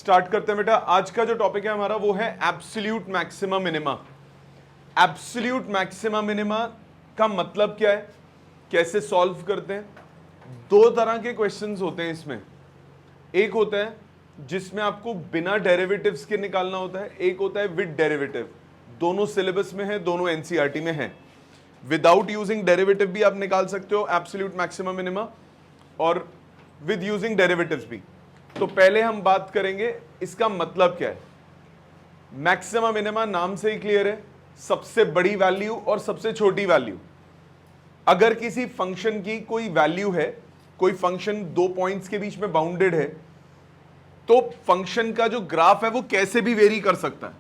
Start करते हैं बेटा। आज का जो टॉपिक है हमारा वो है absolute maxima minima. Absolute maxima minima का मतलब क्या है, कैसे सॉल्व करते हैं। दो तरह के क्वेश्चंस होते हैं इसमें। एक होता है जिसमें आपको बिना डेरिवेटिव्स के निकालना होता है, एक होता है विद डेरिवेटिव। दोनों सिलेबस में है, दोनों एनसीईआरटी में है। विदाउट यूजिंग डेरिवेटिव भी आप निकाल सकते हो एब्सोल्यूट मैक्सिमा मिनिमा, और विद यूजिंग डेरिवेटिव्स भी। तो पहले हम बात करेंगे इसका मतलब क्या है। मैक्सिमा मिनिमा नाम से ही क्लियर है, सबसे बड़ी वैल्यू और सबसे छोटी वैल्यू। अगर किसी फंक्शन की कोई वैल्यू है, कोई फंक्शन दो पॉइंट्स के बीच में बाउंडेड है, तो फंक्शन का जो ग्राफ है वो कैसे भी वेरी कर सकता है।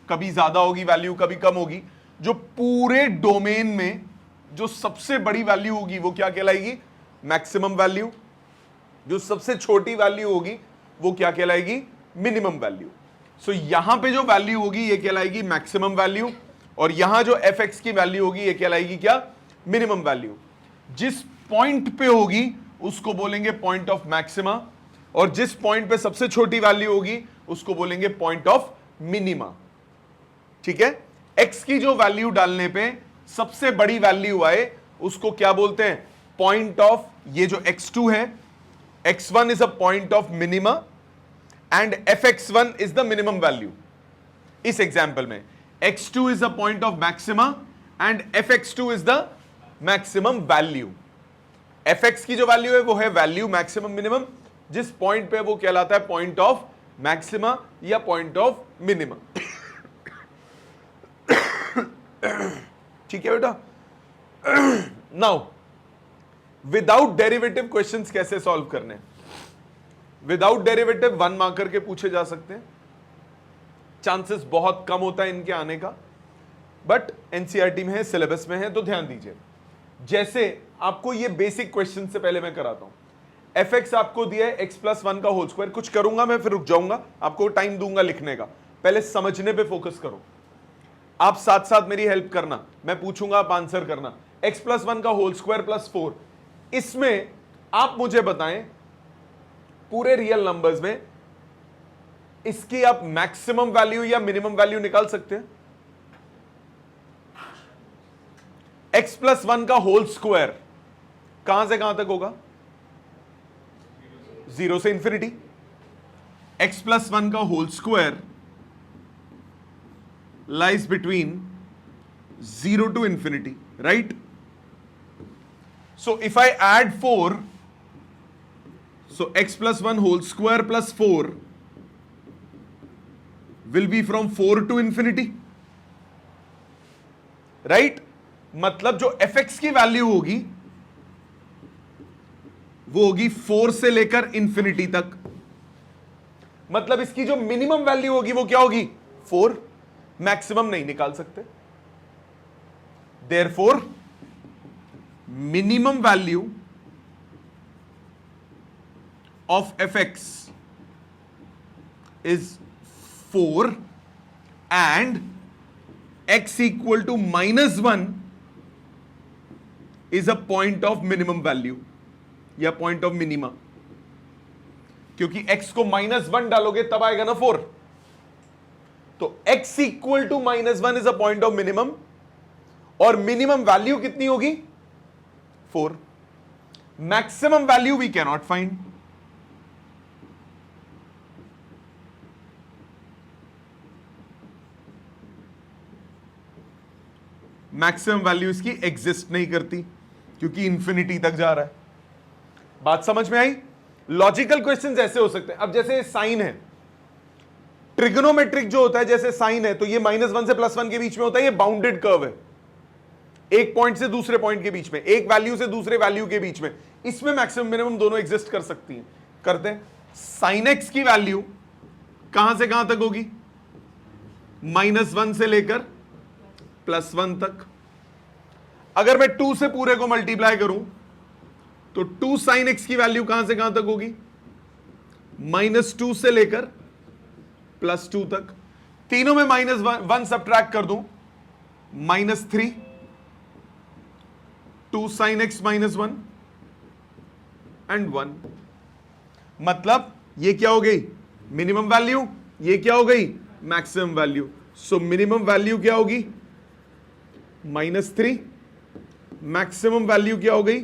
कभी ज्यादा होगी वैल्यू, कभी कम होगी। जो पूरे डोमेन में जो सबसे बड़ी वैल्यू होगी वो क्या कहलाएगी, मैक्सिमम वैल्यू। जो सबसे छोटी वैल्यू होगी वो क्या कहलाएगी, मिनिमम वैल्यू। सो यहां पे जो वैल्यू होगी ये कहलाएगी मैक्सिमम वैल्यू, और यहां जो एफ एक्स की वैल्यू होगी ये कहलाएगी क्या, मिनिमम वैल्यू। जिस पॉइंट पे होगी उसको बोलेंगे पॉइंट ऑफ मैक्सिमा, और जिस पॉइंट पे सबसे छोटी वैल्यू होगी उसको बोलेंगे पॉइंट ऑफ मिनिमा। ठीक है, एक्स की जो वैल्यू डालने पे सबसे बड़ी वैल्यू आए उसको क्या बोलते हैं, पॉइंट ऑफ, ये जो x2 है, x1 is a point of minima and fx1 is the minimum value। इस एग्जांपल में x2 is a point of maxima and fx2 is the maximum value। fx की जो वैल्यू है वो है वैल्यू मैक्सिमम मिनिमम, जिस point पे वो कहलाता है पॉइंट ऑफ मैक्सिमा या पॉइंट ऑफ मिनिमम। ठीक है बेटा। नाउ विदाउट डेरिवेटिव क्वेश्चंस कैसे सॉल्व करने। विदाउट डेरिवेटिव 1 मार्कर के पूछे जा सकते हैं, चांसेस बहुत कम होता है इनके आने का, बट एनसीईआरटी में है, सिलेबस में है, तो ध्यान दीजिए। जैसे आपको ये बेसिक क्वेश्चन से पहले मैं कराता हूं। एफ एक्स आपको दिया है x+1 का होल स्क्वायर। कुछ करूंगा मैं फिर रुक जाऊंगा, आपको टाइम दूंगा लिखने का, पहले समझने पे फोकस करो। आप साथ साथ मेरी हेल्प करना, मैं पूछूंगा आप आंसर करना। x+1 का होल स्क्वायर प्लस 4, इसमें आप मुझे बताएं पूरे रियल नंबर्स में इसकी आप मैक्सिमम वैल्यू या मिनिमम वैल्यू निकाल सकते हैं। x+1 का होल स्क्वायर कहां से कहां तक होगा, 0 से इंफिनिटी। x+1 का whole square lies between 0 to infinity, right? So if I add 4, so x+1 whole square plus 4 will be from 4 to infinity, right? मतलब जो fx की वैल्यू होगी वो होगी 4 से लेकर इंफिनिटी तक। मतलब इसकी जो मिनिमम वैल्यू होगी वो क्या होगी, 4। मैक्सिमम नहीं निकाल सकते। Therefore minimum value of fx is 4 and x equal to -1 is a point of minimum value या point of minima, क्योंकि x को -1 डालोगे तब आएगा ना 4। तो x equal to -1 is a point of minimum, और मिनिमम वैल्यू कितनी होगी, 4। Maximum value we can not find. Maximum value इसकी एग्जिस्ट नहीं करती क्योंकि इंफिनिटी तक जा रहा है। बात समझ में आई। लॉजिकल क्वेश्चंस ऐसे हो सकते हैं। अब जैसे साइन है, ट्रिग्नोमेट्रिक जो होता है, जैसे साइन है तो ये -1 से +1 के बीच में होता है, ये बाउंडेड कर्व है, एक पॉइंट से दूसरे पॉइंट के बीच में, एक वैल्यू से दूसरे वैल्यू के बीच में। इसमें मैक्सिमम मिनिमम दोनों एग्जिस्ट कर सकती हैं, करते हैं। साइन एक्स की वैल्यू कहां से कहां तक होगी, -1 से लेकर +1 तक। अगर मैं 2 से पूरे को मल्टीप्लाई करूं तो 2 साइन एक्स की वैल्यू कहां से कहां तक होगी, -2 से लेकर +2 तक। तीनों में -1 सब्ट्रैक्ट कर दूं, -3, 2 sin x -1 एंड 1। मतलब ये क्या हो गई, मिनिमम वैल्यू, ये क्या हो गई maximum value. So minimum value क्या होगी -3, मैक्सिमम वैल्यू क्या हो गई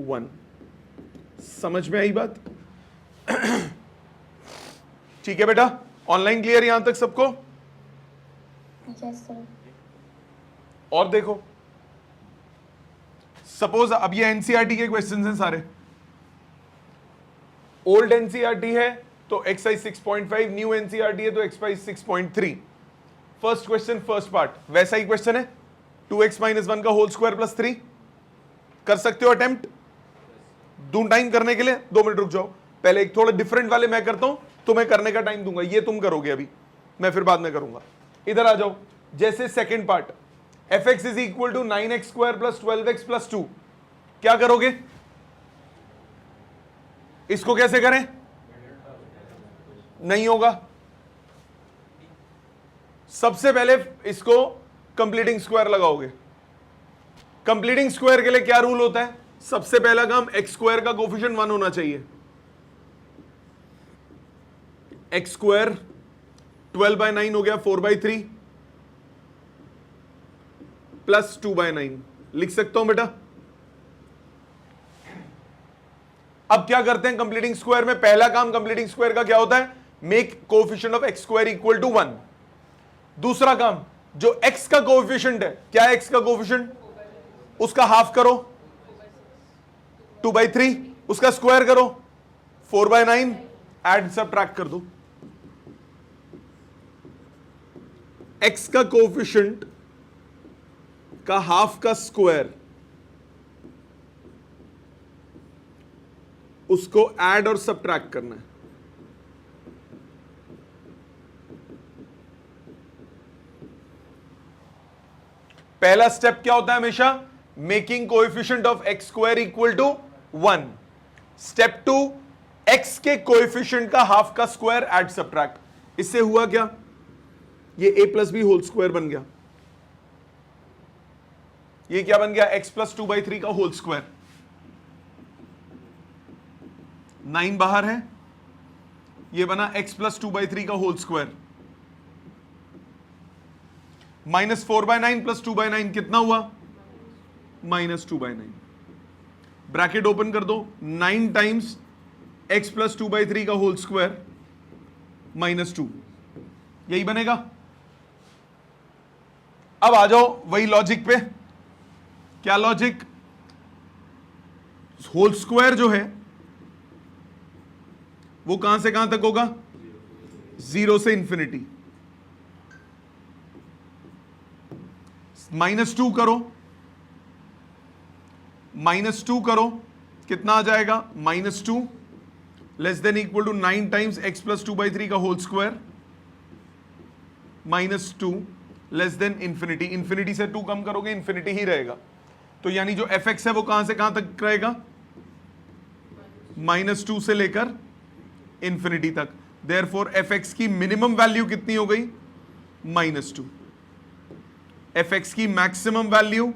1। समझ में आई बात? ठीक है बेटा, ऑनलाइन क्लियर यहां तक सबको? Yes sir. और देखो, सपोज अब ये एनसीईआरटी के क्वेश्चंस हैं सारे। ओल्ड एनसीईआरटी है तो एक्सरसाइज 6.5, न्यू एनसीईआरटी है तो exercise 6.3। First question first part वैसा ही क्वेश्चन है, 2x - 1 का होल स्क्वायर प्लस 3। कर सकते हो अटेम्प्ट? दूं टाइम करने के लिए? 2 मिनट रुक जाओ, पहले एक थोड़ा डिफरेंट वाले मैं करता हूं, तुम्हें करने का टाइम दूंगा, ये तुम करोगे अभी, मैं फिर बाद में करूंगा। इधर आ जाओ, जैसे second part fx is equal to 9x² plus 12x plus 2, क्या करोगे? इसको कैसे करें? नहीं होगा, सबसे पहले इसको कंप्लीटिंग स्क्वायर लगाओगे। कंप्लीटिंग स्क्वायर के लिए क्या रूल होता है? सबसे पहला काम x² का कोफिशिएंट 1 होना चाहिए। x² 12/9 हो गया, 4/3 प्लस 2/9 लिख सकता हूं बेटा। अब क्या करते हैं कंप्लीटिंग स्क्वायर में? पहला काम कंप्लीटिंग स्क्वायर का क्या होता है? Make coefficient of x² equal to 1। दूसरा काम, जो x का कोएफिशिएंट है, क्या है x का कोएफिशिएंट? उसका हाफ करो 2/3, उसका स्क्वायर करो 4/9, ऐड सबट्रैक्ट कर दो। x का कोएफिशिएंट का हाफ का स्क्वायर, उसको ऐड और सबट्रैक्ट करना है। पहला स्टेप क्या होता है हमेशा? Making coefficient of x² equal to 1। Step 2, x के कोएफिशिएंट का हाफ का स्क्वायर ऐड सबट्रैक्ट। इससे हुआ क्या? ये a plus b whole square बन गया। ये क्या बन गया? x प्लस 2/3 का होल स्क्वायर। 9 बाहर है, ये बना x प्लस 2/3 का होल स्क्वायर। -4/9 प्लस 2/9 कितना हुआ? -2/9। ब्रैकेट ओपन कर दो, 9 टाइम्स x प्लस 2/3 का होल स्क्वायर -2, यही बनेगा। अब आ जाओ वही लॉजिक पे। क्या लॉजिक? होल स्क्वायर जो है वो कहां से कहां तक होगा? 0 से इंफिनिटी। -2 करो, -2 करो, कितना आ जाएगा? -2 less than equal to 9 times x plus 2/3 का whole square -2 less than infinity. Infinity से 2 कम करोगे इंफिनिटी ही रहेगा। तो यानी जो fx है वो कहां से कहां तक रहेगा? -2 से लेकर इंफिनिटी तक। देयरफॉर fx की मिनिमम वैल्यू कितनी हो गई? -2। fx की maximum value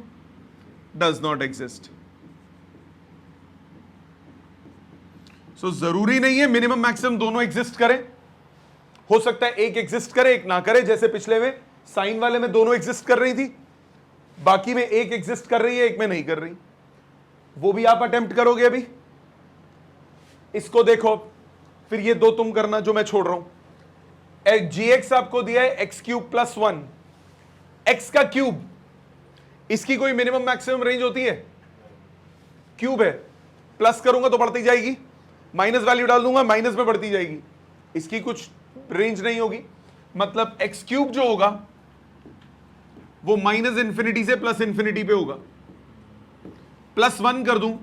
does not exist. So जरूरी नहीं है मिनिमम मैक्सिमम दोनों एग्जिस्ट करें, हो सकता है एक एग्जिस्ट करे एक ना करे। जैसे पिछले में साइन वाले में दोनों एग्जिस्ट कर रही थी, बाकी में एक एग्जिस्ट कर रही है एक में नहीं कर रही। वो भी आप अटेम्प्ट करोगे अभी। इसको देखो, फिर ये दो तुम करना जो मैं छोड़ रहा हूं। gx आपको दिया है x³ प्लस 1, x का क्यूब, इसकी कोई मिनिमम मैक्सिमम रेंज होती है? क्यूब है, प्लस करूंगा तो बढ़ती जाएगी, माइनस वैल्यू डाल दूंगा माइनस में बढ़ती जाएगी, इसकी कुछ रेंज नहीं होगी। मतलब x³ जो होगा वो -∞ से +∞ पे होगा। +1 कर दूं,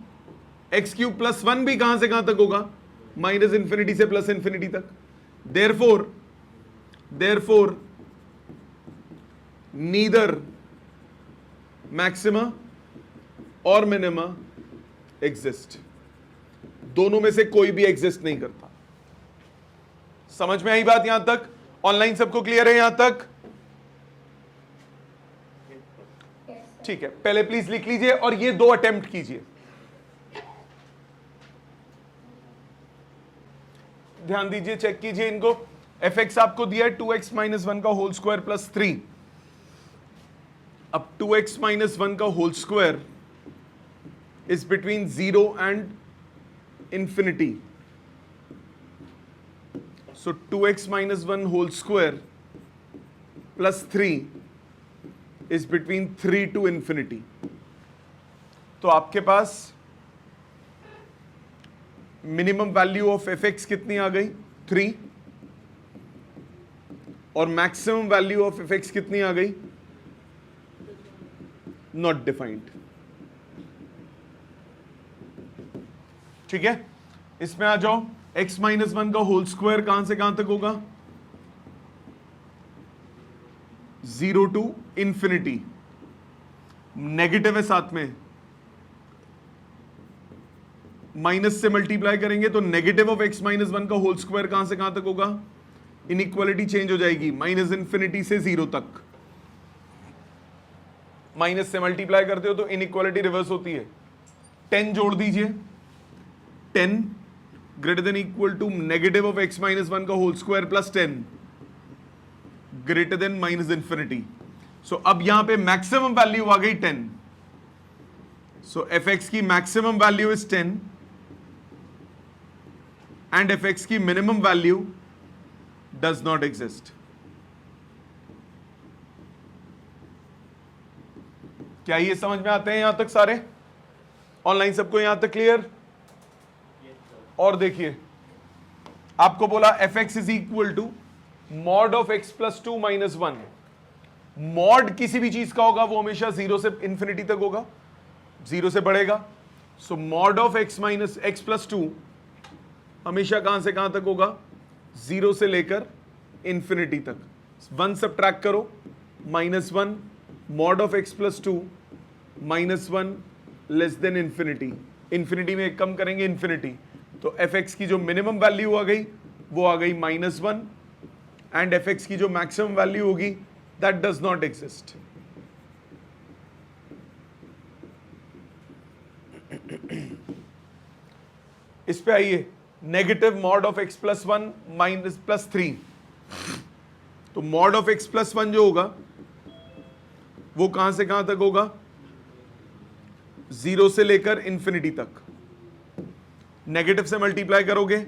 x³ प्लस 1 भी कहां से कहां तक होगा? -∞ से +∞ तक। देयरफॉर नीदर मैक्सिमा और मिनिमा एग्जिस्ट। दोनों में से कोई भी एग्जिस्ट नहीं करता। समझ में आई बात यहां तक? ऑनलाइन सबको क्लियर है यहां तक? ठीक है, पहले प्लीज लिख लीजिए और ये दो अटेम्प्ट कीजिए। ध्यान दीजिए, चेक कीजिए इनको। एफ एक्स आपको दिया है 2x माइनस 1 का होल स्क्वायर प्लस 3। अब 2x माइनस 1 का whole square is between 0 and infinity. So 2x minus 1 whole square plus 3 is between 3 to infinity. तो आपके पास minimum value of F X कितनी आ गई? 3। और maximum value of F X कितनी आ गई? Not defined. ठीक है, इसमें आ जाओ। x माइनस 1 का होल स्क्वायर कहां से कहां तक होगा? 0 टू इंफिनिटी। नेगेटिव है साथ में, माइनस से मल्टीप्लाई करेंगे तो नेगेटिव ऑफ x माइनस 1 का होल स्क्वायर कहां से कहां तक होगा? इनइक्वालिटी चेंज हो जाएगी, माइनस इंफिनिटी से 0 तक। माइनस से मल्टीप्लाई करते हो तो इनइक्वालिटी रिवर्स होती है। 10 जोड़ दीजिए, 10 greater than equal to negative of x minus 1 का whole square plus 10 greater than minus infinity. So अब यहां पे मैक्सिमम वैल्यू आ गई 10। सो एफ एक्स की maximum value is 10 and F x की minimum value does not exist. क्या ये समझ में आते हैं यहां तक सारे? ऑनलाइन सबको यहां तक क्लियर? और देखिए, आपको बोला f x is equal to mod of x plus 2 minus 1। Mod किसी भी चीज का होगा वो हमेशा 0 से इंफिनिटी तक होगा, 0 से बढ़ेगा। So mod of X minus X plus 2 हमेशा कहां से कहां तक होगा? 0 से लेकर इंफिनिटी तक। 1 सब्ट्रैक्ट करो, minus 1 mod of x plus 2 minus 1 less than infinity. Infinity में एक कम करेंगे इंफिनिटी, तो एफ एक्स की जो मिनिमम वैल्यू आ गई वो आ गई -1 एंड एफ एक्स की जो मैक्सिमम वैल्यू होगी दैट डज नॉट एग्जिस्ट। इस पे आइए, negative mod of x plus 1 minus plus 3। तो मॉड ऑफ एक्स प्लस 1 जो होगा वो कहां से कहां तक होगा? 0 से लेकर इंफिनिटी तक। नेगेटिव से मल्टीप्लाई करोगे,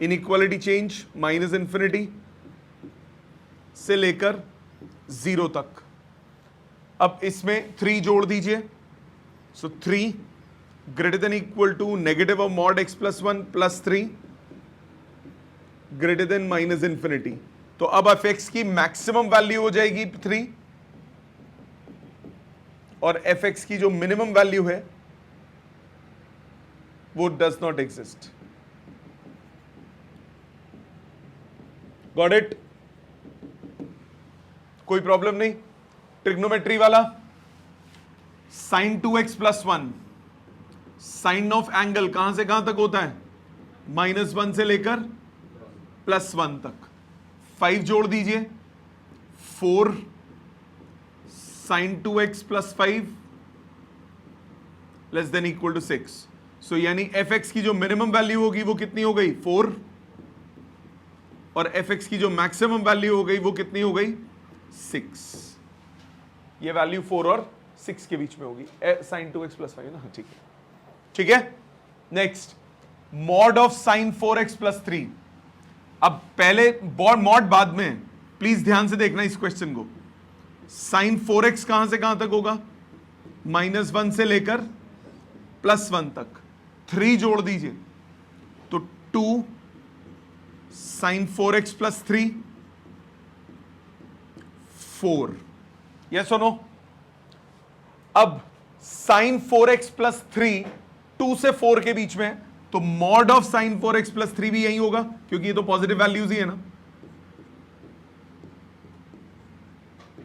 इनइक्वालिटी चेंज, माइनस इंफिनिटी से लेकर 0 तक। अब इसमें 3 जोड़ दीजिए, so 3 greater than equal to negative of mod x plus 1 plus 3 greater than minus infinity. तो अब एफ एक्स की मैक्सिमम वैल्यू हो जाएगी 3 और एफ एक्स की जो मिनिमम वैल्यू है वो does not exist. Got it? कोई प्रॉब्लम नहीं? ट्रिग्नोमेट्री वाला, sine 2x plus 1, sine of angle कहां से कहां तक होता है? -1 से लेकर +1 तक। 5 जोड़ दीजिए, 4 sine 2x plus 5 less than equal to 6। So यानी एफ एक्स की जो मिनिमम वैल्यू होगी वो कितनी हो गई? 4। और एफ एक्स की जो मैक्सिमम वैल्यू हो गई वो कितनी हो गई? 6। ये वैल्यू 4 और 6 के बीच में होगी, साइन 2x प्लस 5 ना। ठीक है, ठीक है। Next, mod of sine 4x plus 3। अब पहले मॉड बाद में, प्लीज ध्यान से देखना इस क्वेश्चन को। साइन 4x कहां से कहां तक होगा? -1 से लेकर +1 तक। 3 जोड़ दीजिए, तो 2 साइन 4x प्लस 3 4। यस और नो? अब साइन 4x प्लस 3 2 से 4 के बीच में, तो mod of sine 4x plus 3 भी यही होगा, क्योंकि ये तो पॉजिटिव वैल्यूज ही है ना।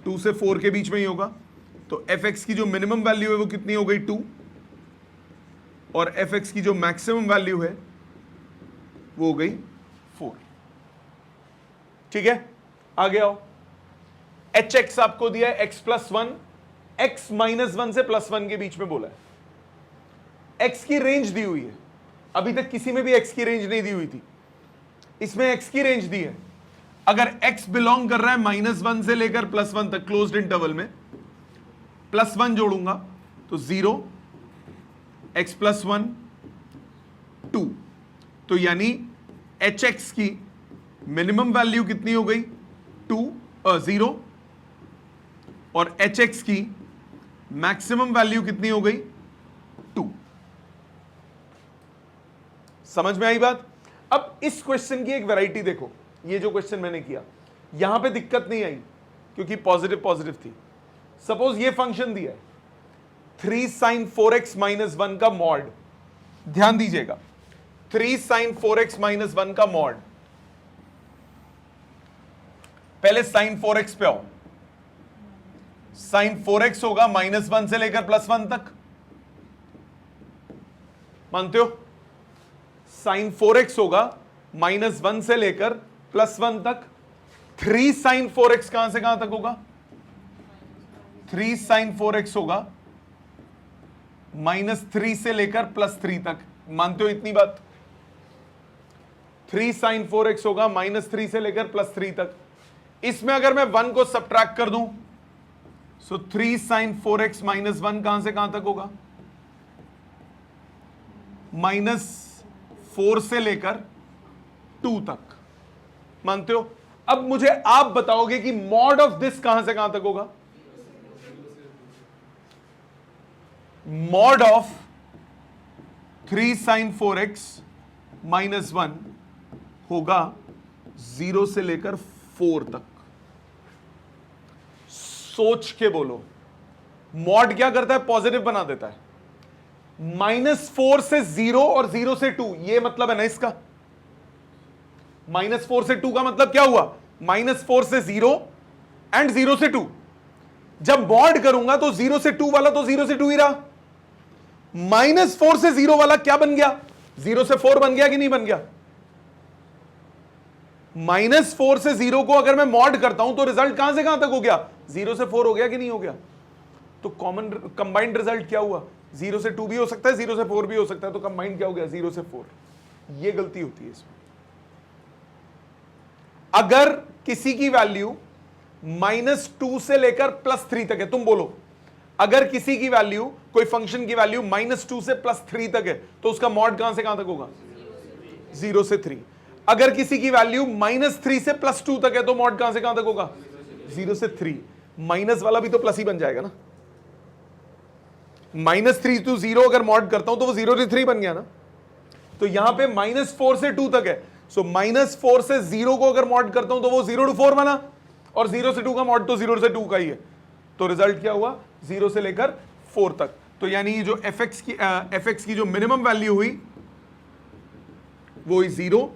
2 से 4 के बीच में ही होगा। तो एफ एक्स की जो मिनिमम वैल्यू है वो कितनी हो गई? 2। और एफ एक्स की जो मैक्सिमम वैल्यू है वो हो गई 4। ठीक है, आगे आओ। एच एक्स आपको दिया है x प्लस 1, x -1 से +1 के बीच में बोला है। x की रेंज दी हुई है, अभी तक किसी में भी x की रेंज नहीं दी हुई थी, इसमें x की रेंज दी है। अगर x बिलोंग कर रहा है -1 से लेकर +1 तक क्लोज्ड इंटरवल में, +1 जोड़ूंगा तो 0, x + 1 2, तो यानी hx की मिनिमम वैल्यू कितनी हो गई 0, और hx की मैक्सिमम वैल्यू कितनी हो गई 2। समझ में आई बात? अब इस क्वेश्चन की एक वैरायटी देखो, ये जो क्वेश्चन मैंने किया यहां पे दिक्कत नहीं आई क्योंकि पॉजिटिव पॉजिटिव थी। सपोज ये फंक्शन दिया है 3 sin 4x - 1 का मॉड, ध्यान दीजिएगा 3 sin 4x - 1 का मॉड, पहले sin 4x पे आओ, sin 4x होगा -1 से लेकर +1 तक, मानते हो? sin 4x होगा -1 से लेकर +1 तक। 3 sin 4x कहां से कहां तक होगा? 3 sin 4x होगा -3 से लेकर +3 तक, मानते हो इतनी बात? 3 sin 4x होगा -3 से लेकर +3 तक। इसमें अगर मैं 1 को सब्ट्रैक्ट कर दूं सो 3 sin 4x - 1 कहां से कहां तक होगा? -4 से लेकर 2 तक, मानते हो? अब मुझे आप बताओगे कि मॉड ऑफ दिस कहां से कहां तक होगा? मॉड ऑफ 3 sin 4x - 1 होगा 0 से लेकर 4 तक। सोच के बोलो, मॉड क्या करता है? पॉजिटिव बना देता है। -4 से 0 और 0 से 2, ये मतलब है ना इसका। -4 से 2 का मतलब क्या हुआ? -4 से 0 एंड 0 से 2। जब मॉड करूंगा तो 0 से 2 वाला तो 0 से 2 ही रहा, -4 से 0 वाला क्या बन गया? 0 से 4 बन गया कि नहीं बन गया? -4 से 0 को अगर मैं मॉड करता हूं तो रिजल्ट कहां से कहां तक हो गया? 0 से 4 हो गया कि नहीं हो गया? तो कॉमन कंबाइंड रिजल्ट क्या हुआ? 0 से 2 भी हो सकता है, 0 से 4 भी हो सकता है, तो कंबाइंड क्या हो गया? 0 से 4। ये गलती होती है इसमें। अगर किसी की वैल्यू -2 से लेकर +3 तक है, तुम बोलो अगर किसी की वैल्यू, कोई फंक्शन की वैल्यू -2 से +3 तक है तो उसका मॉड कहां से कहां तक होगा? 0 से 3। अगर किसी की वैल्यू -3 से +2 तक है तो मॉड कहां से कहां तक होगा? 0 से 3। माइनस वाला भी तो प्लस ही बन जाएगा ना। -3 to 0 अगर मॉड करता हूं तो वो 0 से 3 बन गया ना। तो यहां पे -4 से 2 तक है, सो -4 से 0 को अगर मॉड करता हूं तो वो 0 to 4 बना, और 0 से 2 का मॉड तो 0 से 2 का ही है। तो रिजल्ट क्या हुआ? 0 से लेकर 4 तक। तो यानी जो fx की जो मिनिमम वैल्यू हुई वो हुई 0,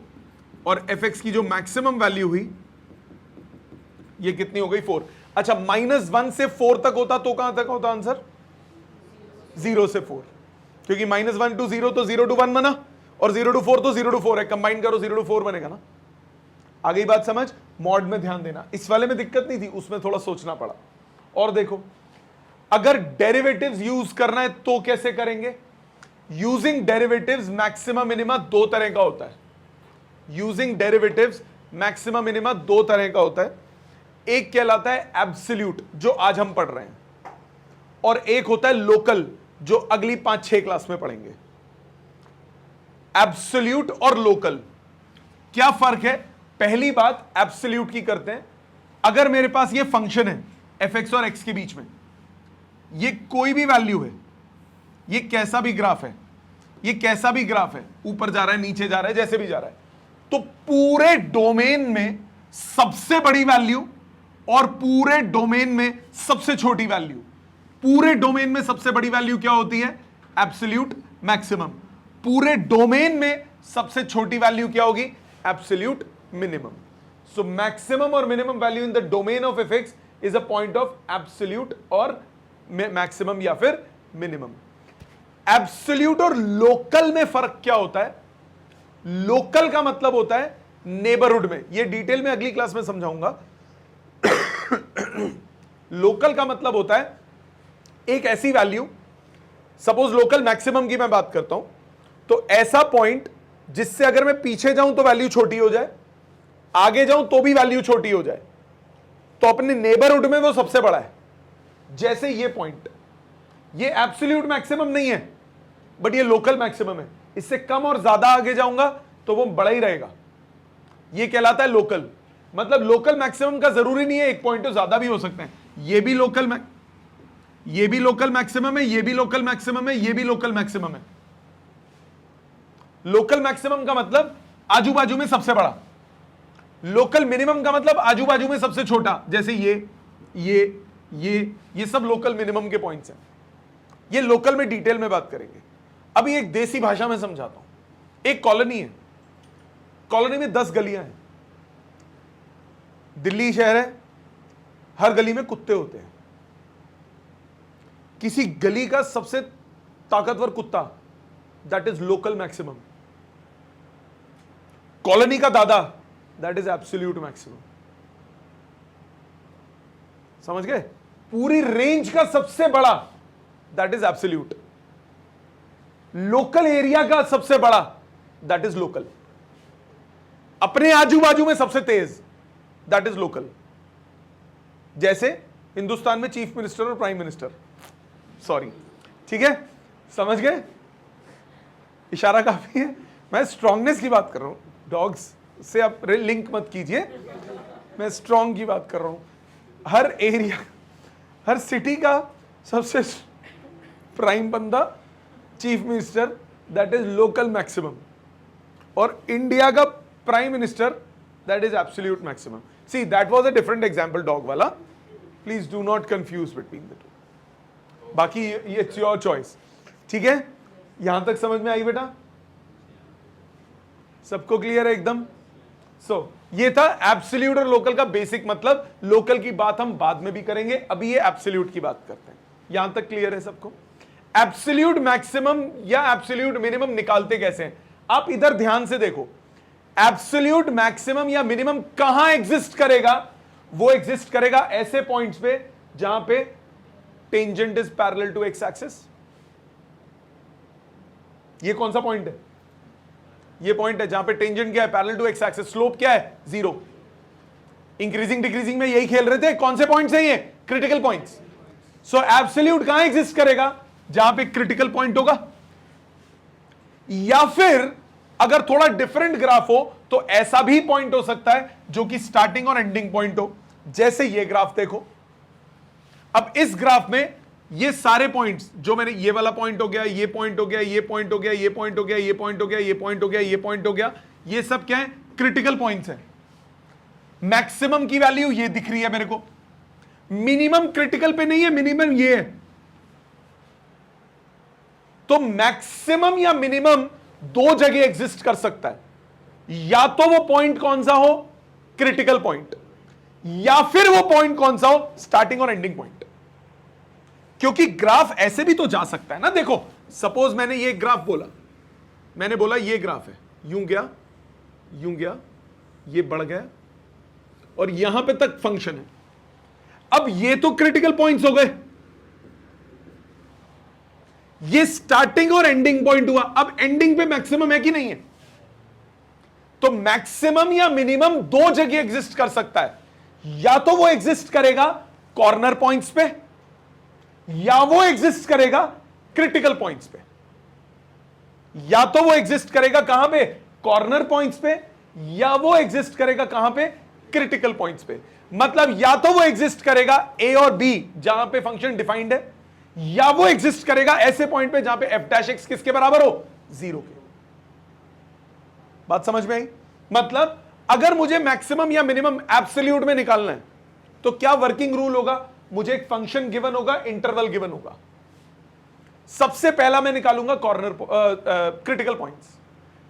और fx की जो मैक्सिमम वैल्यू हुई ये कितनी हो गई? 4। अच्छा, -1 से 4 तक होता तो कहां तक होता आंसर? 0 से 4, क्योंकि -1 to 0 तो 0 to 1 बना, और 0 to 4 तो 0 to 4 है, कंबाइन करो 0 to 4 बनेगा ना। आ गई बात समझ? मॉड में ध्यान देना, इस वाले में दिक्कत नहीं थी, उसमें थोड़ा सोचना पड़ा। और देखो, अगर डेरिवेटिव्स यूज करना है तो कैसे करेंगे? यूजिंग डेरिवेटिव्स मैक्सिमम मिनिमा 2 तरह का होता है। यूजिंग डेरिवेटिव्स मैक्सिमम मिनिमा 2 तरह का होता है। एक कहलाता है एब्सोल्यूट, जो आज हम पढ़ रहे हैं, और एक होता है लोकल, जो अगली 5-6 क्लास में पढ़ेंगे। एब्सोल्यूट और लोकल, क्या फर्क है? पहली बात एब्सोल्यूट की करते हैं। अगर मेरे पास ये फंक्शन है fx और x के बीच में, ये कोई भी वैल्यू है, ये कैसा भी ग्राफ है, ये कैसा भी ग्राफ है, ऊपर जा रहा है, नीचे जा रहा है, जैसे भी जा रहा है, तो पूरे डोमेन में सबसे बड़ी वैल्यू और पूरे डोमेन में सबसे छोटी वैल्यू, पूरे डोमेन में सबसे बड़ी वैल्यू क्या होती है? Absolute maximum. पूरे डोमेन में सबसे छोटी वैल्यू क्या होगी? Absolute minimum. सो मैक्सिमम और minimum value in the domain of fx is a point of absolute और मैक्सिमम या फिर मिनिमम। एब्सोल्यूट और लोकल में फर्क क्या होता है? लोकल का मतलब होता है नेबरहुड में, ये डिटेल में अगली क्लास में समझाऊंगा। लोकल का मतलब होता है एक ऐसी वैल्यू, सपोज लोकल मैक्सिमम की मैं बात करता हूं, तो ऐसा पॉइंट जिससे अगर मैं पीछे जाऊं तो वैल्यू छोटी हो जाए, आगे जाऊं तो भी वैल्यू छोटी हो जाए, तो अपने नेबरहुड में वो सबसे बड़ा है। जैसे ये पॉइंट, ये एब्सोल्यूट मैक्सिमम नहीं है बट ये लोकल मैक्सिमम है। इससे कम और ज्यादा आगे जाऊंगा तो वो बड़ा ही रहेगा, ये कहलाता है लोकल। मतलब लोकल मैक्सिमम का जरूरी नहीं है एक पॉइंट तो ज्यादा भी हो सकते हैं। ये भी लोकल मैक्सिमम है, ये भी लोकल मैक्सिमम है, ये भी लोकल मैक्सिमम है। लोकल मैक्सिमम का मतलब आजू बाजू में सबसे बड़ा, लोकल मिनिमम का मतलब आजू बाजू में सबसे छोटा। जैसे ये सब लोकल मिनिमम के पॉइंट्स हैं। ये लोकल में डिटेल में बात करेंगे। अभी एक देसी भाषा में समझाता हूं। एक कॉलोनी है, कॉलोनी में 10 गलियां हैं। दिल्ली शहर है, हर गली में कुत्ते होते हैं। किसी गली का सबसे ताकतवर कुत्ता, that is local maximum. Colony का दादा, दैट इज एब्सोल्यूट मैक्सिमम। समझ गए? पूरी रेंज का सबसे बड़ा, that is absolute. Local area का सबसे बड़ा, दैट इज लोकल। अपने आजू बाजू में सबसे तेज, दैट इज लोकल। जैसे हिंदुस्तान में चीफ मिनिस्टर और प्राइम मिनिस्टर, सॉरी, ठीक है, समझ गए? इशारा काफी है। मैं स्ट्रांगनेस की बात कर रहा हूं, डॉग्स से आप लिंक मत कीजिए, मैं स्ट्रांग की बात कर रहा हूं। हर एरिया, हर सिटी का सबसे प्राइम बंदा chief minister, that is local maximum. और इंडिया का prime minister, that is absolute maximum. See, that was a different example dog वाला, please do not confuse between the two. बाकी ये इट्स योर चॉइस, ठीक है? यहां तक समझ में आई बेटा? सबको क्लियर है एकदम? ये था एब्सोल्यूट और लोकल का बेसिक मतलब। लोकल की बात हम बाद में भी करेंगे, अभी ये एब्सोल्यूट की बात करते हैं। यहां तक क्लियर है सबको? एब्सोल्यूट मैक्सिमम या एब्सोल्यूट मिनिमम निकालते कैसे हैं? आप इधर ध्यान से देखो। एब्सोल्यूट मैक्सिमम या मिनिमम कहां एग्जिस्ट करेगा? वो एग्जिस्ट करेगा ऐसे पॉइंट्स पे जहां पे tangent is parallel to x axis. ये कौन सा पॉइंट है? ये पॉइंट है जहां पे टेंजेंट क्या है? Parallel to x axis. Slope क्या है? 0। इंक्रीजिंग डिक्रीजिंग में यही खेल रहे थे। कौन से पॉइंट्स हैं ये? Critical points. सो एब्सोल्यूट कहां एग्जिस्ट करेगा? जहां पे क्रिटिकल पॉइंट होगा। या फिर अगर थोड़ा डिफरेंट ग्राफ हो तो ऐसा भी पॉइंट हो सकता है जो कि स्टार्टिंग और एंडिंग पॉइंट हो। जैसे ये ग्राफ देखो। अब इस ग्राफ में ये सारे पॉइंट्स जो मैंने, ये वाला पॉइंट हो गया, ये पॉइंट हो गया, ये पॉइंट हो गया, ये पॉइंट हो गया, ये पॉइंट हो गया, ये पॉइंट हो गया, ये पॉइंट हो गया, ये सब क्या है? क्रिटिकल पॉइंट्स हैं। मैक्सिमम की वैल्यू ये दिख रही है मेरे को, मिनिमम क्रिटिकल पे नहीं है, मिनिमम ये है। तो मैक्सिमम या मिनिमम दो जगह एग्जिस्ट कर सकता है। या तो वो पॉइंट कौन सा हो? Critical point. या फिर वो पॉइंट कौन सा हो? स्टार्टिंग और एंडिंग पॉइंट। क्योंकि ग्राफ ऐसे भी तो जा सकता है ना। देखो, सपोज मैंने ये ग्राफ बोला, मैंने बोला ये ग्राफ है, यूं गया, ये बढ़ गया और यहां पे तक फंक्शन है। अब ये तो क्रिटिकल पॉइंट्स हो गए, ये स्टार्टिंग और एंडिंग पॉइंट हुआ। अब एंडिंग पे मैक्सिमम है कि नहीं है? तो मैक्सिमम या मिनिमम दो जगह एग्जिस्ट कर सकता है। या तो वो एग्जिस्ट करेगा कॉर्नर पॉइंट्स पे, या वो एग्जिस्ट करेगा क्रिटिकल पॉइंट्स पे। या तो वो एग्जिस्ट करेगा कहां पे? कॉर्नर पॉइंट्स पे। या वो एग्जिस्ट करेगा कहां पे? क्रिटिकल पॉइंट्स पे। मतलब या तो वो एग्जिस्ट करेगा ए और बी जहां पे फंक्शन डिफाइंड है, या वो एग्जिस्ट करेगा ऐसे पॉइंट पे जहां पे एफ डैश एक्स किसके बराबर हो? 0 के। बात समझ में आई? मतलब अगर मुझे मैक्सिमम या मिनिमम एब्सोल्यूट में निकालना है तो क्या वर्किंग रूल होगा? मुझे एक फंक्शन गिवन होगा, इंटरवल गिवन होगा। सबसे पहला मैं निकालूंगा corner critical points.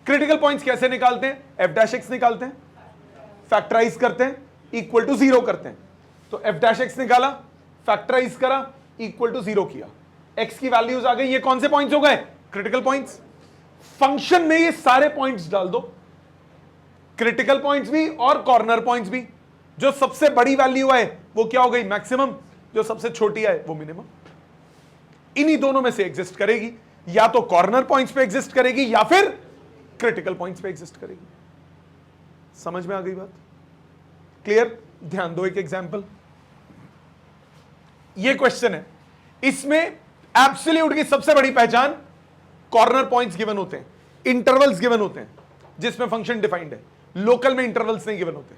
Critical points कैसे निकालते हैं? एफ डैश एक्स निकालते हैं, फैक्टराइज करते हैं, इक्वल टू 0 करते हैं। तो एफ डैश एक्स निकाला, फैक्टराइज करा, इक्वल टू 0 किया, एक्स की वैल्यूज आ गई। ये कौन से पॉइंट्स हो गए? Critical points. फंक्शन में ये सारे पॉइंट्स डाल दो, क्रिटिकल पॉइंट्स भी और कॉर्नर पॉइंट्स भी। जो सबसे बड़ी वैल्यू है वो क्या हो गई? मैक्सिमम। जो सबसे छोटी है वो मिनिमम। इन्हीं दोनों में से एग्जिस्ट करेगी। या तो कॉर्नर पॉइंट्स पे एग्जिस्ट करेगी या फिर क्रिटिकल पॉइंट्स पे एग्जिस्ट करेगी। समझ में आ गई बात? क्लियर? ध्यान दो एक एग्जांपल। ये क्वेश्चन है, इसमें एब्सोल्यूट की सबसे बड़ी पहचान कॉर्नर पॉइंट्स गिवन होते हैं, इंटरवल्स गिवन होते हैं जिसमें फंक्शन डिफाइंड है। लोकल में इंटरवल्स नहीं गिवन होते,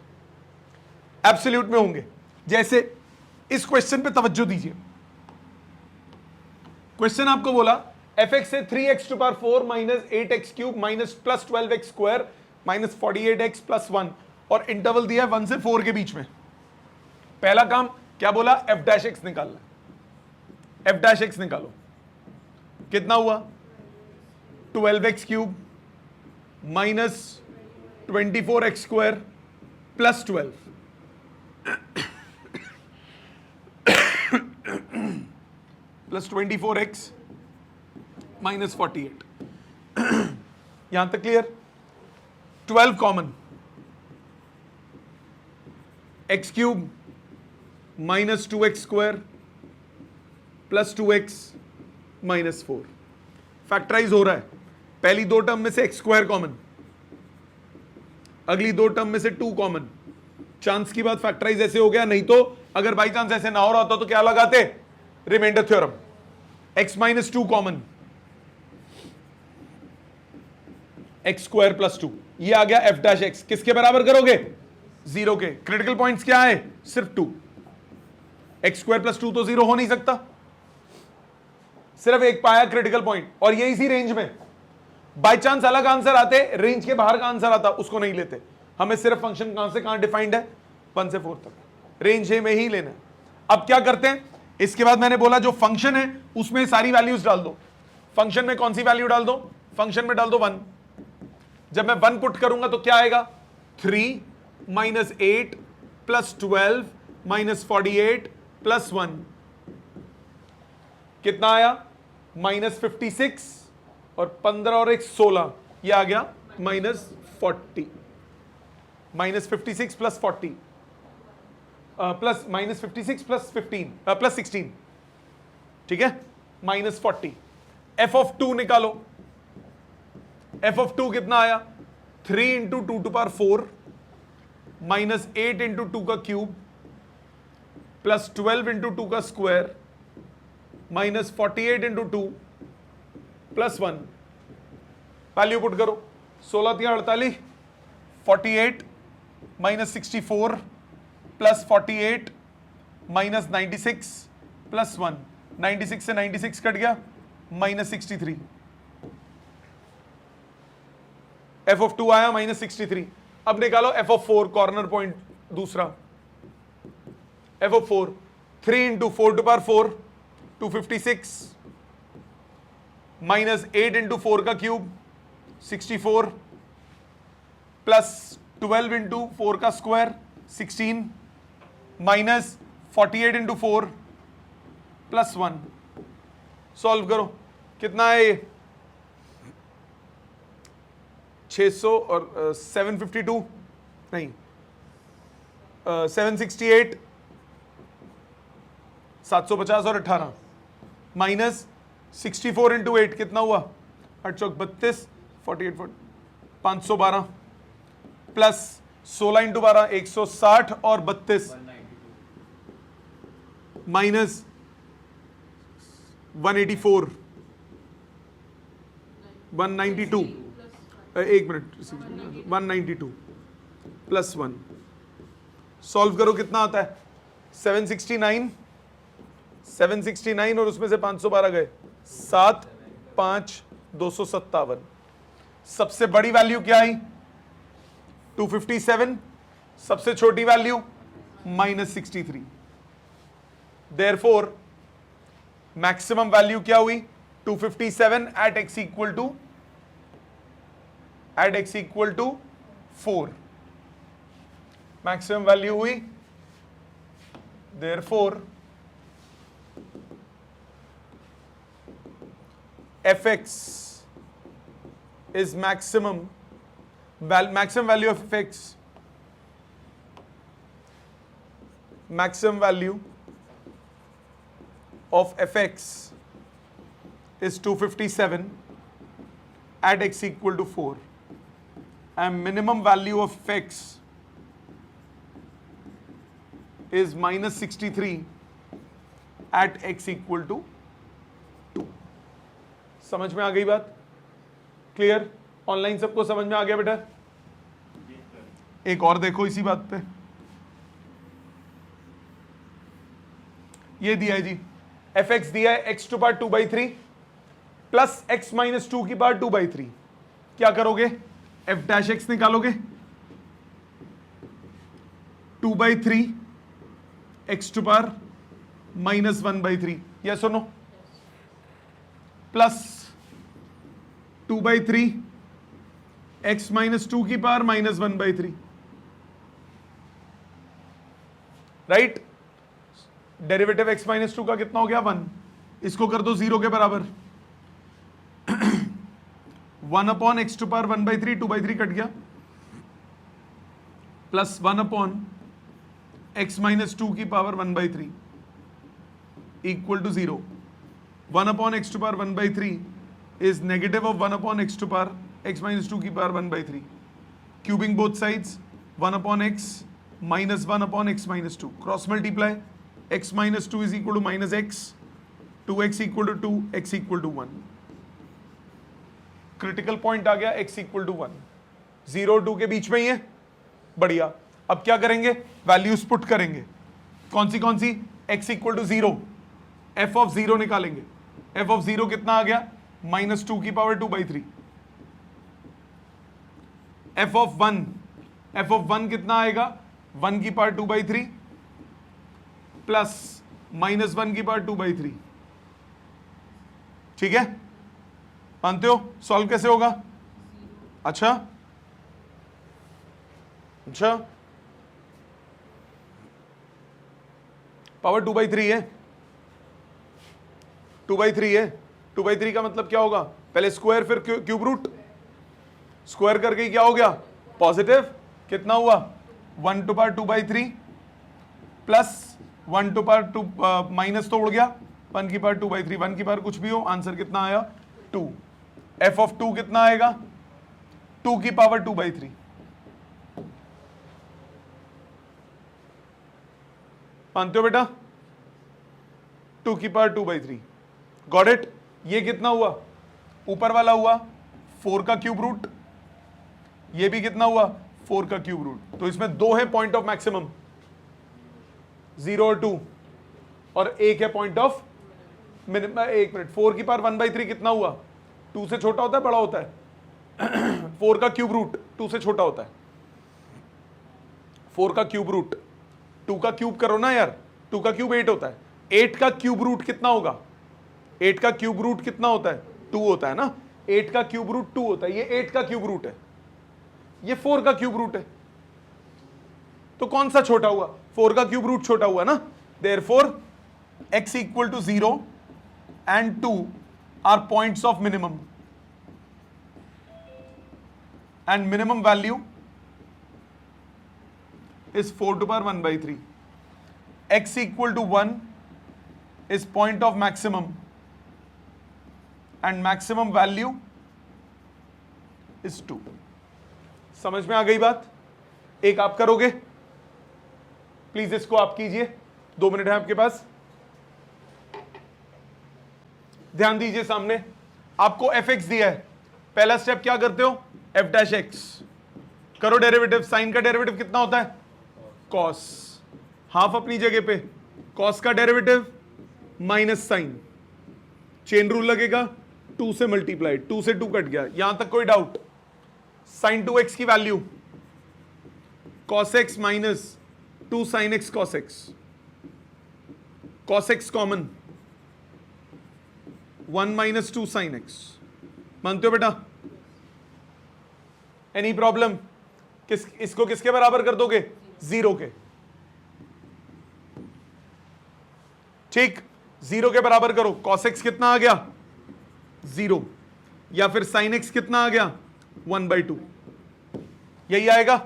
एब्सोल्यूट में होंगे। जैसे इस क्वेश्चन पे तवज्जो दीजिए। क्वेश्चन आपको बोला fx से 3x to power 4 minus 8x cube minus plus 12x square minus 48x plus 1 और इंटरवल दिया है 1 से 4 के बीच में। पहला काम क्या बोला? f डैश x निकालना। f डैश x निकालो, कितना हुआ? 12x cube minus 24x square plus 12 plus 24x minus 48। यहां तक clear? 12 common, x cube minus 2x square plus 2x minus 4। Factorise हो रहा है। पहली दो टर्म में से x स्क्वायर कॉमन, अगली दो टर्म में से 2 कॉमन। चांस की बात फैक्टराइज ऐसे हो गया, नहीं तो अगर बाई चांस ऐसे ना हो रहा होता तो क्या लगाते? Remainder theorem. x minus 2 common, x square plus 2, ये आ गया f डैश x। किसके बराबर करोगे? 0 के। क्रिटिकल पॉइंट्स क्या है? सिर्फ 2। x स्क्वायर प्लस 2 तो 0 हो नहीं सकता, सिर्फ एक पाया क्रिटिकल पॉइंट, और ये इसी रेंज में। बाई चांस अलग आंसर आते, रेंज के बाहर का आंसर आता, उसको नहीं लेते। हमें सिर्फ फंक्शन कहां से कहां डिफाइंड है? 1 से 4 तक, रेंज में ही लेना है। अब क्या करते हैं? इसके बाद मैंने बोला जो फंक्शन है उसमें सारी वैल्यूज डाल दो। फंक्शन में कौन सी वैल्यू डाल दो? फंक्शन में डाल दो 1। जब मैं 1 पुट करूंगा तो क्या आएगा? 3 माइनस 8 प्लस 12 माइनस 48 प्लस 1, कितना आया? माइनस 56 और 15 और 1 16, ये आ गया minus 40। Minus 56 plus 40 plus minus 56 plus 15 plus 16, ठीक है, माइनस 40। एफ ऑफ 2 निकालो। एफ ऑफ 2 कितना आया? 3 into 2 to power 4 minus 8 into 2 का क्यूब प्लस 12 इंटू 2 का square minus 48 into 2 plus 1। Value put करो। 16 3 48, 48 माइनस 64 प्लस 48 माइनस 96 प्लस 1। 96 से 96 कट गया, माइनस 63। एफ ऑफ 2 आया माइनस 63। अब निकालो एफ ऑफ 4, कॉर्नर पॉइंट दूसरा। F of 4, 3 into 4 to power 4 256 minus 8 into 4 का क्यूब 64 प्लस 12 इंटू 4 का square 16 minus 48 into 4 plus 1। Solve करो, कितना है ये? 600 और 752 नहीं 768, 750 और 18 माइनस 64 इंटू 8 कितना हुआ? 8 चौक 32, 48 512 प्लस 16 इंटू 12 160 और 32 माइनस 184 192, एक मिनट, 192 प्लस 1। सॉल्व करो, कितना आता है? 769 और उसमें से 512 गए, 7 5 257। सबसे बड़ी वैल्यू क्या आई? 257। सबसे छोटी value minus 63। Therefore maximum value क्या हुई? 257 at x equal to 4। Maximum value हुई। Therefore fx is maximum value of fx, maximum value of fx is 257 at x equal to 4 and minimum value of x is minus 63 at x equal to 2. समझ में आ गई बात? Clear? Online सबको समझ में आ गया बेटा? एक और देखो इसी बात पे, ये दिया है जी, एफ एक्स दिया है x to power 2/3 plus x minus 2 की पावर 2/3. क्या करोगे? एफ डैश एक्स निकालोगे, 2/3 x to power minus 1/3. Yes और नो? प्लस 2/3 एक्स माइनस 2 की power minus 1/3. Right? Derivative x minus 2 का कितना हो गया? 1. इसको कर दो 0 के बराबर. 1 upon x to power 1/3, 2/3 cut गया, प्लस 1 अपॉन एक्स माइनस 2 की power 1/3 equal to 0. 1 upon x to power 1/3 is negative of 1 upon x to power x minus 2 की power 1/3. Cubing both sides, 1 upon x minus 1 upon x minus 2. Cross multiply, x minus 2 is equal to minus x, 2x equal to 2, x equal to 1. Critical point आ गया x equal to 1. 0 और 2 के बीच में ही है. बढ़िया. अब क्या करेंगे? वैल्यूज पुट करेंगे. कौन सी? x equal to 0, f of 0 निकालेंगे. f of 0 कितना आ गया? माइनस 2 की पावर 2/3. f of 1 कितना आएगा? 1 की पावर 2/3 प्लस माइनस 1 की पावर 2/3. ठीक है? मानते हो? सॉल्व कैसे होगा? अच्छा, पावर 2/3 है. 2/3 है. 2/3 का मतलब क्या होगा? पहले स्क्वायर फिर क्यूब रूट. स्क्वायर करके क्या हो गया? पॉजिटिव. कितना हुआ? 1 to power 2/3 plus 1 to power 2 minus तो उड़ गया, 1 की पावर 2/3. 1 की पावर कुछ भी हो, आंसर कितना आया? 2. एफ ऑफ 2 कितना आएगा? 2 की पावर 2/3. मानते हो बेटा? 2 की पावर 2/3. Got it? ये कितना हुआ? ऊपर वाला हुआ 4 का क्यूब रूट, ये भी कितना हुआ? 4 का क्यूब रूट. तो इसमें 2 है पॉइंट ऑफ मैक्सिमम, 0 और 2, और एक है पॉइंट ऑफ मिनिमम. 1 मिनट. 4 की पावर 1/3 कितना हुआ? 2 से छोटा होता है, बड़ा होता है? 4 का क्यूब रूट 2 से छोटा होता है. 4 का क्यूब रूट, 2 का क्यूब करो ना यार, 2 का क्यूब 8 होता है. 8 का क्यूब रूट कितना होगा? 8 का क्यूब रूट कितना होता है? 2 होता है ना. 8 का क्यूब रूट 2 होता है. ये 8 का क्यूब रूट है, ये 4 का क्यूब रूट है. तो कौन सा छोटा हुआ? 4 का क्यूब रूट छोटा हुआ ना. Therefore x equal to 0 and 2 are points of minimum, and minimum value is 4 to power 1/3. x equal to 1 is point of maximum, and maximum value is 2. समझ में आ गई बात? एक आप करोगे, प्लीज इसको आप कीजिए. 2 मिनट है आपके पास. ध्यान दीजिए सामने, आपको एफ एक्स दिया है. पहला स्टेप क्या करते हो? एफ डैश एक्स करो डेरिवेटिव. साइन का डेरिवेटिव कितना होता है? कॉस. हाफ अपनी जगह पे. कॉस का derivative minus sine. Chain rule लगेगा, 2 से मल्टीप्लाई, 2 से 2 कट गया. यहां तक कोई डाउट? साइन 2x की value cos x minus 2 sin x cos x. cos x common, 1 minus 2 sin x. मानते हो बेटा? Any problem? इसको किसके बराबर कर दोगे? 0 के. ठीक, 0 के बराबर करो. cos x कितना आ गया? 0. या फिर sin x कितना आ गया? 1/2. यही आएगा.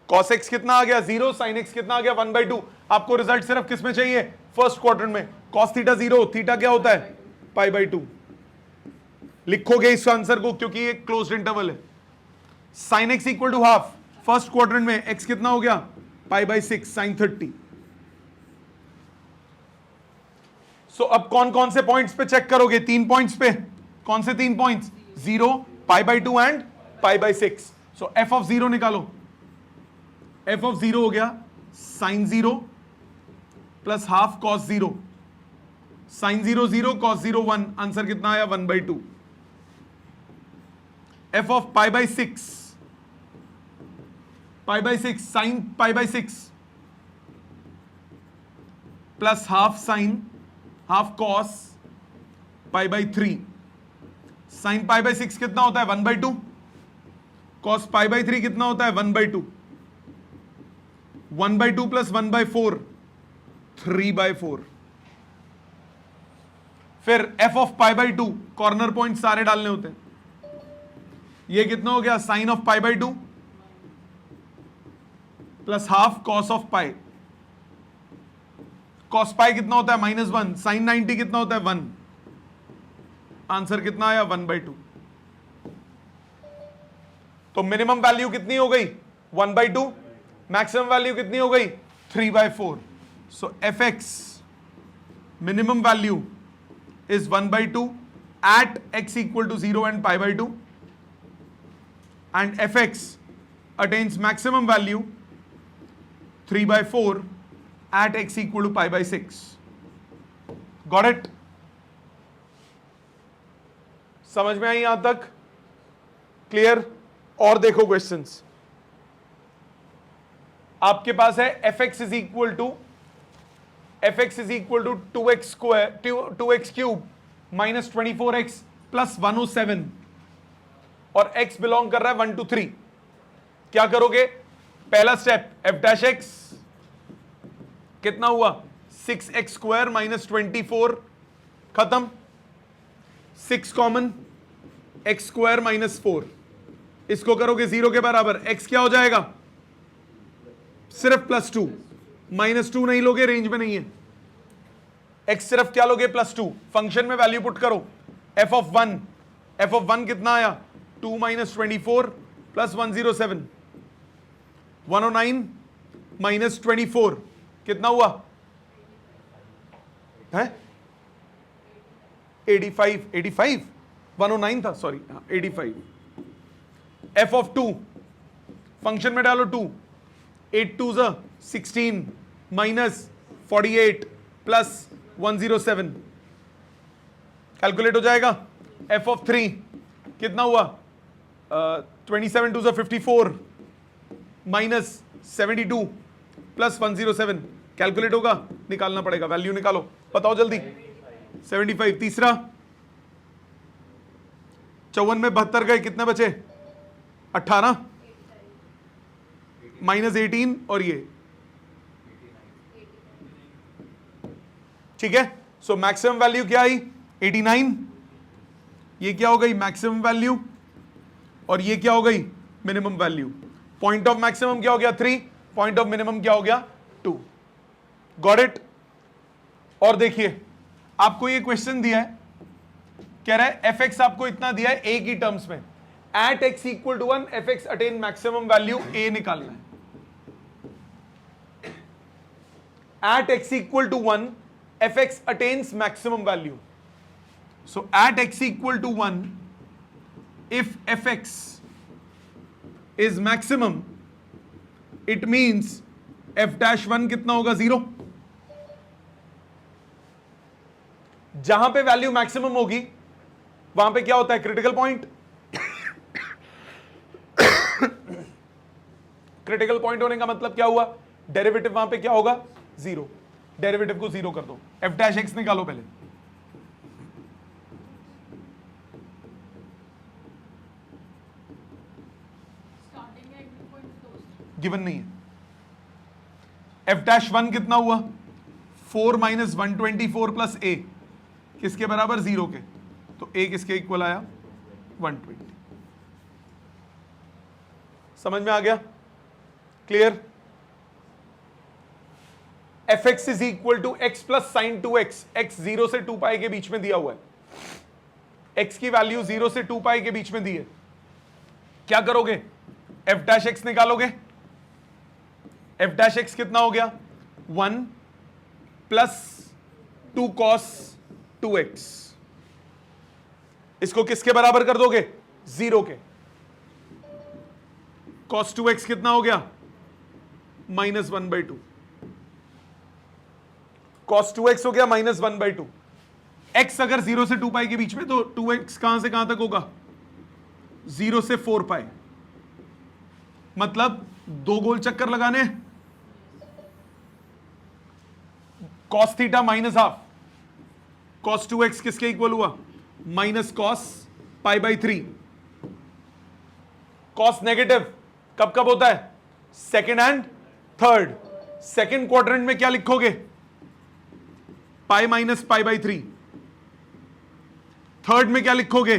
cos x कितना आ गया? 0. sin x कितना आ गया? 1/2. आपको रिजल्ट सिर्फ किस में चाहिए? फर्स्ट क्वाड्रेंट में. cos थीटा 0, थीटा क्या होता है? Pi by 2। लिखोगे इस आंसर को क्योंकि ये क्लोज्ड इंटरवल है। Sine x equal to half, first quadrant में एक्स कितना हो गया, पाई बाई 6 साइन 30। सो अब कौन कौन से पॉइंट्स पे चेक करोगे, 3 पॉइंट्स पे। कौन से 3 points, 0, pi by 2 and pi by 6। So f of 0 निकालो। एफ ऑफ 0 हो गया sine 0 plus half cos 0, sine 0 0 cos 0 1, answer कितना आया 1/2। F of pi by 6, pi by 6 sine pi by 6 plus half sine half cos pi by 3, sine pi by 6 कितना होता है 1/2, cos pi by 3 कितना होता है 1/2, 1/2 प्लस 1/4 3/4। फिर f of pi by 2, corner point सारे डालने होते हैं। ये कितना हो गया sine of pi by 2 plus half cos of pi, cos pi कितना होता है -1, साइन 90 कितना होता है 1, आंसर कितना आया 1/2। तो मिनिमम वैल्यू कितनी हो गई 1/2, मैक्सिमम वैल्यू कितनी हो गई 3/4। So F X minimum value is 1/2 at x equal to 0 and pi by 2, and fx attains maximum value 3/4 at x equal to pi by 6. Got it? समझ में आई यहां तक? क्लियर? और देखो क्वेश्चंस। आपके पास है fx is equal to 2x square 2x cube minus 24x plus 107 और x belong कर रहा है 1 to 3। क्या करोगे, पहला स्टेप f dash x कितना हुआ 6x स्क्वायर माइनस 24 खत्म, 6 कॉमन, x स्क्वायर माइनस 4, इसको करोगे 0 के बराबर, x क्या हो जाएगा सिर्फ +2, -2 नहीं लोगे, रेंज में नहीं है। x सिर्फ क्या लोगे +2, फंक्शन में वैल्यू पुट करो, f ऑफ 1 कितना आया 2 - 24 + 107, 109 - 24 कितना हुआ है 85 109 था, सॉरी 85। f ऑफ 2 फंक्शन में डालो 2, 8 2 16 माइनस 48 प्लस 107 कैलकुलेट हो जाएगा। f ऑफ 3 कितना हुआ 27 2 54 माइनस 72 प्लस 107 कैलकुलेट होगा, निकालना पड़ेगा, वैल्यू निकालो, बताओ जल्दी। 75। तीसरा 54 में 72 गए, कितने बचे 18 -18 और ये, ठीक है। सो मैक्सिमम वैल्यू क्या आई 89, ये क्या हो गई मैक्सिमम वैल्यू और ये क्या हो गई minimum value. Point of maximum क्या हो गया 3, पॉइंट ऑफ मिनिमम क्या हो गया 2। Got it? और देखिए आपको ये क्वेश्चन दिया है, कह रहा है एफ एक्स आपको इतना दिया है ए की टर्म्स में, at X equal to 1 F X attain maximum value A निकालना है। At X equal to 1 F X attains maximum value. So at X equal to 1 if F x is maximum it means f'1 कितना होगा 0। जहां पे value maximum होगी वहां पे क्या होता है क्रिटिकल पॉइंट। क्रिटिकल पॉइंट होने का मतलब क्या हुआ, डेरिवेटिव वहां पे क्या होगा 0, डेरिवेटिव को 0 कर दो। f' निकालो पहले, गिवन नहीं है। f'1 कितना हुआ 4 - 124 प्लस a किसके बराबर 0 के, तो a किसके इक्वल आया 120। समझ में आ गया? Clear? fx is equal to x plus sine 2x, x 0 से 2 पाई के बीच में दिया हुआ है। x की वैल्यू 0 से 2 पाई के बीच में दी है, क्या करोगे? f डैश x निकालोगे। f डैश x कितना हो गया? 1 प्लस 2 cos 2x। इसको किसके बराबर कर दोगे? 0 के। cos 2x कितना हो गया? -1/2। cos 2x हो गया -1/2। x अगर 0 से 2 पाई के बीच में, तो 2x कहां से कहां तक होगा? 0 से 4 पाई। मतलब 2 गोल चक्कर लगाने। cos theta -1/2। cos 2x किसके इक्वल हुआ? Minus cos π/3। cos नेगेटिव कब कब होता है? Second and third. Second quadrant में क्या लिखोगे? Pi minus π/3। थर्ड में क्या लिखोगे?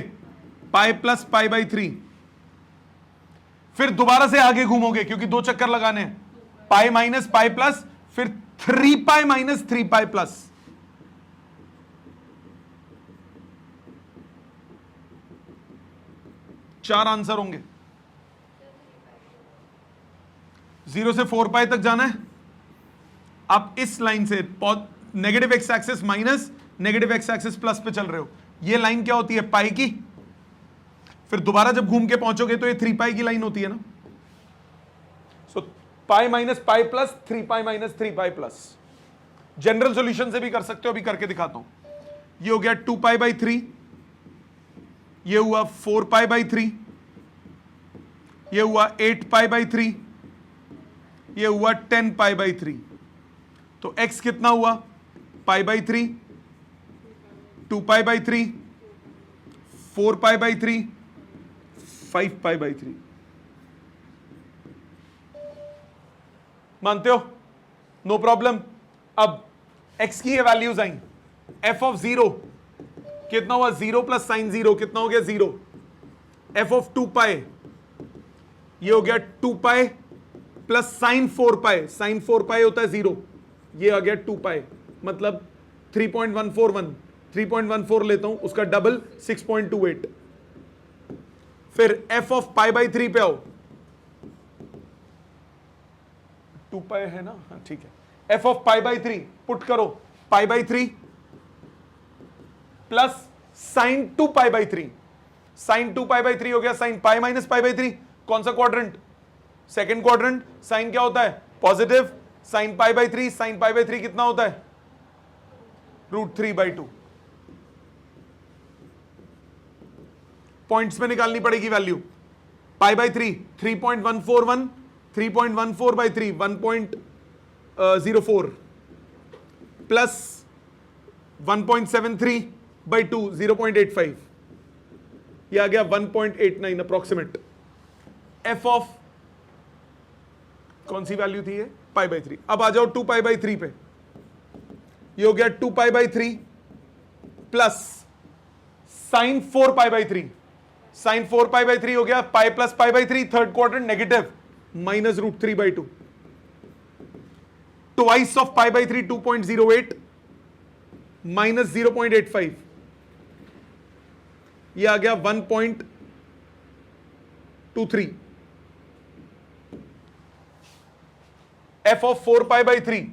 Pi plus π/3। फिर दोबारा से आगे घूमोगे क्योंकि 2 चक्कर लगाने हैं। पाई माइनस पाई प्लस, फिर 3 पाई माइनस 3 पाई प्लस। चार आंसर होंगे। 0 से 4 पाई तक जाना है। आप इस लाइन से negative x axis minus, negative x axis plus पे चल रहे हो। ये लाइन क्या होती है? पाई की। फिर दोबारा जब घूम के पहुंचोगे तो ये 3 पाई की लाइन होती है ना। So pi minus pi plus 3 pi minus 3 pi plus. General solution से भी कर सकते हो, अभी करके दिखाता हूं। ये हो गया 2 π/3, ये हुआ 4 π/3, ये हुआ 8 π/3, ये हुआ 10 π/3। तो x कितना हुआ? π/3, 2 π/3, 4 π/3, 5 π/3। मानते हो? No problem. अब x की ये वैल्यूज आई। f ऑफ 0 कितना हुआ? 0 प्लस साइन 0 कितना हो गया? 0। f ऑफ 2 पाई, ये हो गया 2 पाई प्लस साइन 4 पाई। साइन 4 पाई होता है 0, ये आ गया 2 पाई, मतलब 3.141। 3.14 लेता हूं, उसका डबल 6.28। फिर f ऑफ π/3 पे आओ। 2 पाई है ना? हाँ ठीक है। f ऑफ π/3 पुट करो। π/3 प्लस साइन 2 π/3। साइन 2 π/3 हो गया साइन पाई माइनस π/3। कौन सा क्वाड्रेंट? Second quadrant. साइन क्या होता है? पॉजिटिव। साइन π/3, साइन π/3 कितना होता है? √3/2। पॉइंट्स में निकालनी पड़ेगी वैल्यू। π/3 3.141, 3.14/3 1.04 प्लस 1.73/2 0.85, ये आ गया 1.89 अप्रोक्सीमेट। f ऑफ कौन सी वैल्यू थी ये? π/3। अब आ जाओ 2 π/3 पे। ये हो गया 2 π/3 प्लस साइन 4 π/3। साइन 4 π/3 हो गया pi plus π/3। Third quadrant negative, minus √3/2। Twice of π/3 2.08 minus 0.85, ये आ गया 1.23। f ऑफ 4 π/3,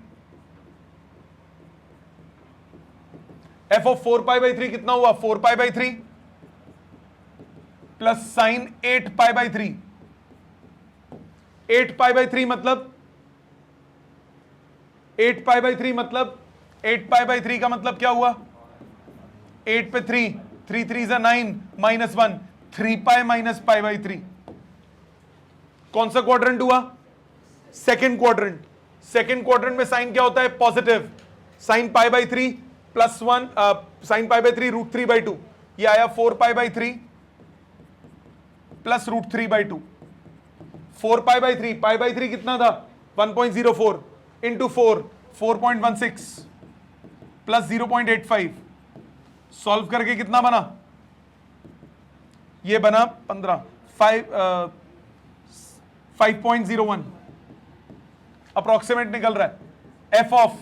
f ऑफ 4 π/3 कितना हुआ? 4 π/3 प्लस साइन 8 π/3। 8 π/3 मतलब 8 π/3 मतलब 8 π/3 का मतलब क्या हुआ? 8 पे 3, 3 3 is 9 माइनस 1, 3 पाई माइनस π/3। कौन सा क्वाड्रेंट हुआ? Second quadrant. सेकेंड क्वाड्रेंट में साइन क्या होता है? पॉजिटिव। साइन π/3 प्लस 1, साइन π/3 √3/2, ये आया 4 π/3 प्लस √3/2। 4 π/3, π/3 कितना था? 1.04 इंटू 4, 4.16 प्लस 0.85। सॉल्व करके कितना बना? ये बना 15, 5.01 अप्रोक्सीमेट निकल रहा है। f ऑफ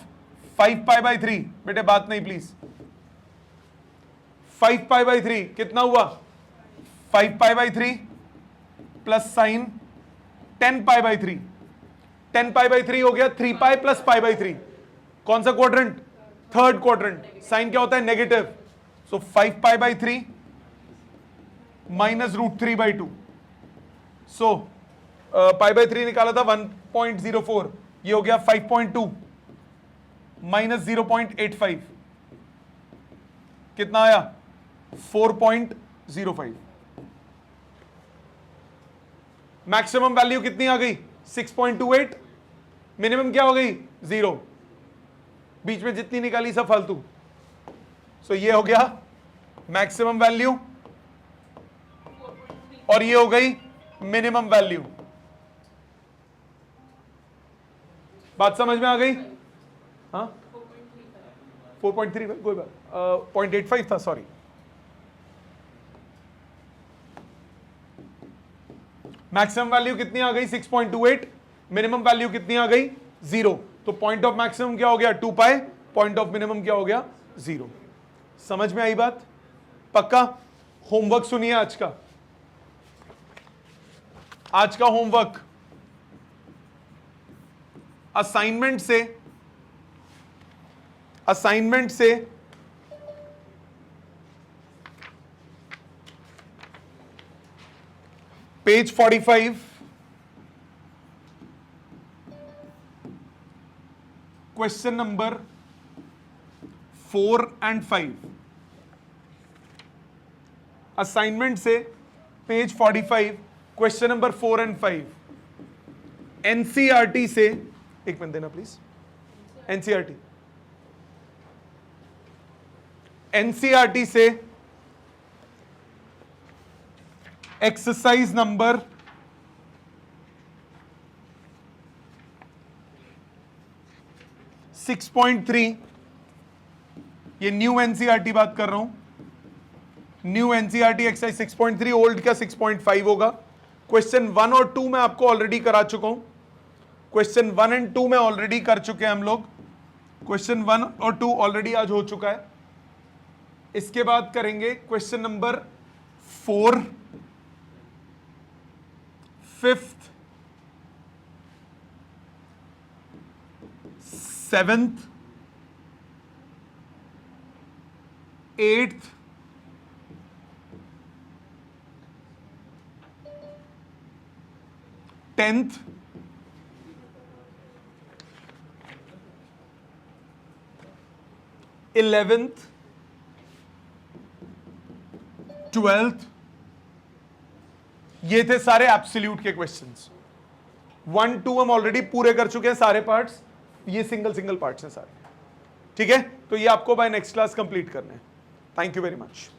5 π/3, बेटे बात नहीं प्लीज, 5 पाई बाई 3 कितना हुआ? 5 pi by 3 plus sign 10 pi by 3, 10 pi by 3 हो गया 3 पाई प्लस पाई बाई 3। कौन सा क्वाड्रेंट? Third quadrant. साइन क्या होता है? Negative. So 5 pi by 3 minus root 3 by 2। So pi by 3 निकाला था 1.04, ये हो गया 5.2 माइनस 0.85, कितना आया? 4.05। मैक्सिमम वैल्यू कितनी आ गई? 6.28। मिनिमम क्या हो गई? 0। बीच में जितनी निकाली सब फालतू। सो ये हो गया मैक्सिमम वैल्यू और ये हो गई मिनिमम वैल्यू। बात समझ में आ गई? हाँ 4.3 कोई बात 0.85 था, सॉरी। मैक्सिमम वैल्यू कितनी आ गई? 6.28। मिनिमम वैल्यू कितनी आ गई? 0। तो पॉइंट ऑफ मैक्सिमम क्या हो गया? 2 पाई। पॉइंट ऑफ मिनिमम क्या हो गया? 0। समझ में आई बात? पक्का? होमवर्क सुनिए आज का। आज का होमवर्क असाइनमेंट से page 45 question number 4 and 5। Assignment से page 45 question number 4 and 5 NCERT से, एक मिनट देना प्लीज। एनसीईआरटी से एक्सरसाइज नंबर 6.3, ये न्यू एनसीईआरटी बात कर रहा हूं। न्यू एनसीईआरटी एक्सरसाइज 6.3, ओल्ड का 6.5 होगा। क्वेश्चन 1 और 2 मैं आपको ऑलरेडी करा चुका हूं। क्वेश्चन 1 and 2 में ऑलरेडी कर चुके हैं हम लोग। क्वेश्चन 1 और 2 ऑलरेडी आज हो चुका है। इसके बाद करेंगे question number 4, 5th, 7th, 8th, 10th, 11th, 12th। ये थे सारे एब्सोल्यूट के क्वेश्चंस। 1, 2 हम ऑलरेडी पूरे कर चुके हैं सारे पार्ट्स, ये सिंगल पार्ट्स हैं सारे। ठीक है, तो ये आपको बाय नेक्स्ट क्लास कंप्लीट करने हैं। Thank you very much.